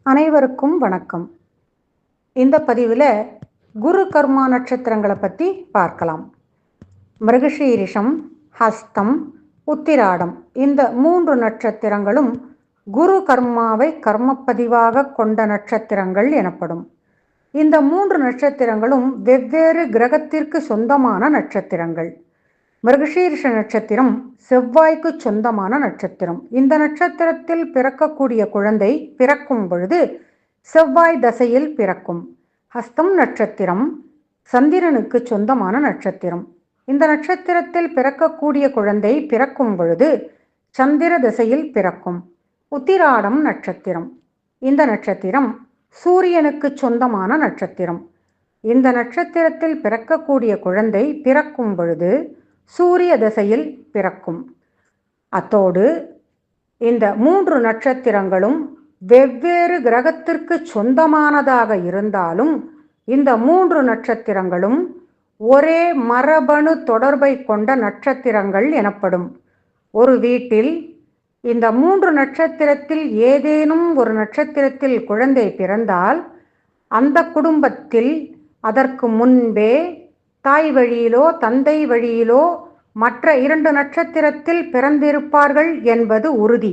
அனைவருக்கும் வணக்கம். இந்த பதிவில் குரு கர்மா நட்சத்திரங்களை பற்றி பார்க்கலாம். மிருகசீரிஷம், ஹஸ்தம், உத்திராடம் இந்த 3 நட்சத்திரங்களும் குரு கர்மாவை கர்மப்பதிவாக கொண்ட நட்சத்திரங்கள் எனப்படும். இந்த 3 நட்சத்திரங்களும் வெவ்வேறு கிரகத்திற்கு சொந்தமான நட்சத்திரங்கள். மிருகசீரிஷ நட்சத்திரம் செவ்வாய்க்கு சொந்தமான நட்சத்திரம். இந்த நட்சத்திரத்தில் பிறக்கக்கூடிய குழந்தை பிறக்கும் பொழுது செவ்வாய் தசையில் பிறக்கும். ஹஸ்தம் நட்சத்திரம் சந்திரனுக்கு சொந்தமான நட்சத்திரம். இந்த நட்சத்திரத்தில் பிறக்கக்கூடிய குழந்தை பிறக்கும் பொழுது சந்திர தசையில் பிறக்கும். உத்திராடம் நட்சத்திரம். இந்த நட்சத்திரம் சூரியனுக்கு சொந்தமான நட்சத்திரம். இந்த நட்சத்திரத்தில் பிறக்கக்கூடிய குழந்தை பிறக்கும் பொழுது சூரிய தசையில் பிறக்கும். அத்தோடு இந்த 3 நட்சத்திரங்களும் வெவ்வேறு கிரகத்திற்கு சொந்தமானதாக இருந்தாலும் இந்த 3 நட்சத்திரங்களும் ஒரே மரபணு தொடர்பை கொண்ட நட்சத்திரங்கள் எனப்படும். ஒரு வீட்டில் இந்த 3 நட்சத்திரத்தில் ஏதேனும் ஒரு நட்சத்திரத்தில் குழந்தை பிறந்தால் அந்த குடும்பத்தில் அதற்கு முன்பே தாய் வழியிலோ தந்தை வழியிலோ மற்ற 2 நட்சத்திரத்தில் பிறந்திருப்பார்கள் என்பது உறுதி.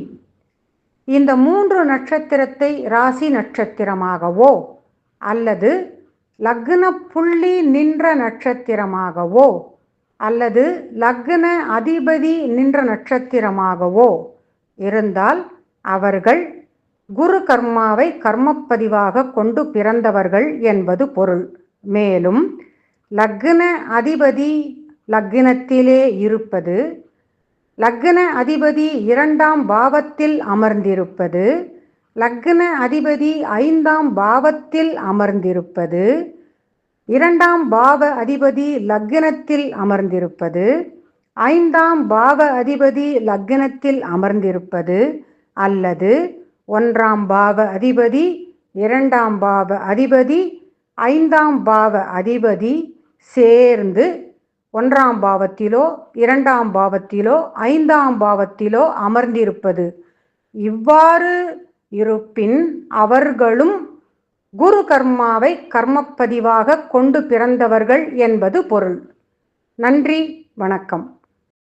இந்த 3 நட்சத்திரத்தை ராசி நட்சத்திரமாகவோ அல்லது லக்ன புள்ளி நின்ற நட்சத்திரமாகவோ அல்லது லக்ன அதிபதி நின்ற நட்சத்திரமாகவோ இருந்தால் அவர்கள் குரு கர்மாவை கர்மப்பதிவாக கொண்டு பிறந்தவர்கள் என்பது பொருள். மேலும் லக்ன அதிபதி லக்னத்திலே இருப்பது, லக்ன அதிபதி 2ஆம் பாவத்தில் அமர்ந்திருப்பது, லக்ன அதிபதி 5ஆம் பாவத்தில் அமர்ந்திருப்பது, 2ஆம் பாவ அதிபதி லக்னத்தில் அமர்ந்திருப்பது, 5ஆம் பாவ அதிபதி லக்னத்தில் அமர்ந்திருப்பது அல்லது 1ஆம் பாவ அதிபதி 2ஆம் பாவ அதிபதி 5ஆம் பாவ அதிபதி சேர்ந்து 1ஆம் பாவத்திலோ 2ஆம் பாவத்திலோ 5ஆம் பாவத்திலோ அமர்ந்திருப்பது. இவ்வாறு இருப்பின் அவர்களும் குரு கர்மாவை கர்மப்பதிவாக கொண்டு பிறந்தவர்கள் என்பது பொருள். நன்றி, வணக்கம்.